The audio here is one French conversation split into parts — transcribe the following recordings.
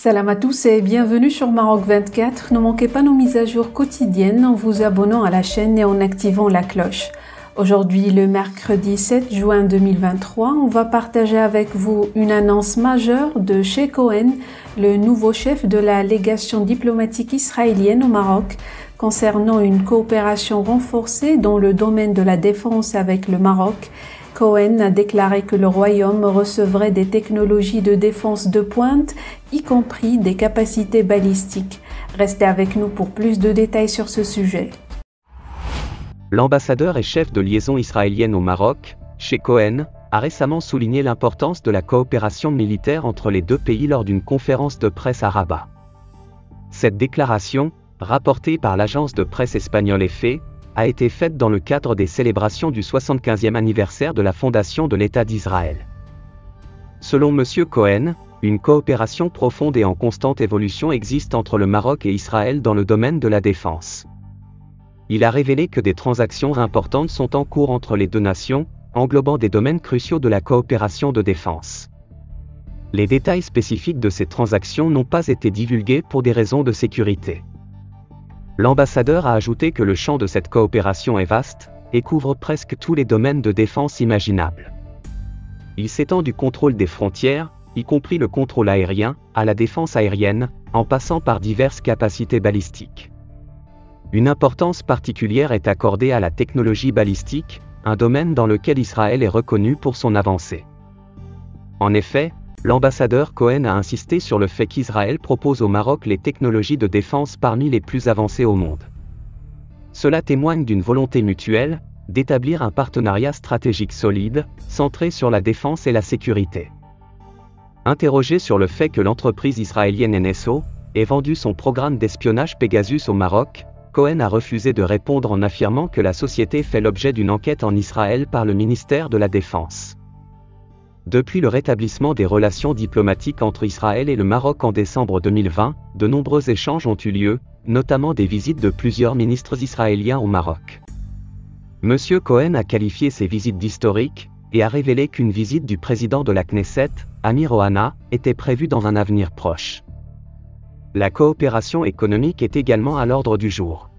Salam à tous et bienvenue sur Maroc 24. Ne manquez pas nos mises à jour quotidiennes en vous abonnant à la chaîne et en activant la cloche. Aujourd'hui, le mercredi 7 juin 2023, on va partager avec vous une annonce majeure de Sheikh Cohen, le nouveau chef de la légation diplomatique israélienne au Maroc, concernant une coopération renforcée dans le domaine de la défense avec le Maroc. Cohen a déclaré que le Royaume recevrait des technologies de défense de pointe, y compris des capacités balistiques. Restez avec nous pour plus de détails sur ce sujet. L'ambassadeur et chef de liaison israélienne au Maroc, Sheikh Cohen, a récemment souligné l'importance de la coopération militaire entre les deux pays lors d'une conférence de presse à Rabat. Cette déclaration, rapportée par l'agence de presse espagnole EFE, a été faite dans le cadre des célébrations du 75e anniversaire de la fondation de l'État d'Israël. Selon M. Cohen, une coopération profonde et en constante évolution existe entre le Maroc et Israël dans le domaine de la défense. Il a révélé que des transactions importantes sont en cours entre les deux nations, englobant des domaines cruciaux de la coopération de défense. Les détails spécifiques de ces transactions n'ont pas été divulgués pour des raisons de sécurité. L'ambassadeur a ajouté que le champ de cette coopération est vaste, et couvre presque tous les domaines de défense imaginables. Il s'étend du contrôle des frontières, y compris le contrôle aérien, à la défense aérienne, en passant par diverses capacités balistiques. Une importance particulière est accordée à la technologie balistique, un domaine dans lequel Israël est reconnu pour son avancée. En effet, l'ambassadeur Cohen a insisté sur le fait qu'Israël propose au Maroc les technologies de défense parmi les plus avancées au monde. Cela témoigne d'une volonté mutuelle, d'établir un partenariat stratégique solide, centré sur la défense et la sécurité. Interrogé sur le fait que l'entreprise israélienne NSO ait vendu son programme d'espionnage Pegasus au Maroc, Cohen a refusé de répondre en affirmant que la société fait l'objet d'une enquête en Israël par le ministère de la Défense. Depuis le rétablissement des relations diplomatiques entre Israël et le Maroc en décembre 2020, de nombreux échanges ont eu lieu, notamment des visites de plusieurs ministres israéliens au Maroc. M. Cohen a qualifié ces visites d'historiques, et a révélé qu'une visite du président de la Knesset, Amir Ohana, était prévue dans un avenir proche. La coopération économique est également à l'ordre du jour.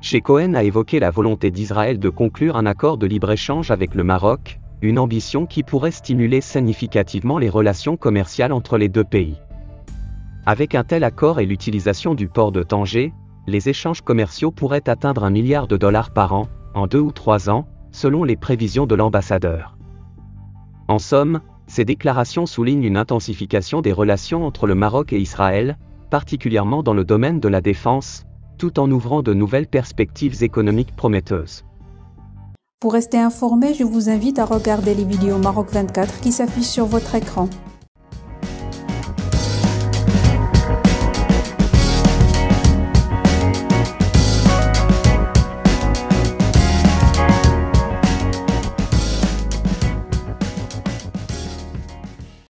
Sheikh Cohen a évoqué la volonté d'Israël de conclure un accord de libre-échange avec le Maroc, une ambition qui pourrait stimuler significativement les relations commerciales entre les deux pays. Avec un tel accord et l'utilisation du port de Tanger, les échanges commerciaux pourraient atteindre $1 milliard par an, en 2 ou 3 ans, selon les prévisions de l'ambassadeur. En somme, ces déclarations soulignent une intensification des relations entre le Maroc et Israël, particulièrement dans le domaine de la défense, tout en ouvrant de nouvelles perspectives économiques prometteuses. Pour rester informé, je vous invite à regarder les vidéos Maroc 24 qui s'affichent sur votre écran.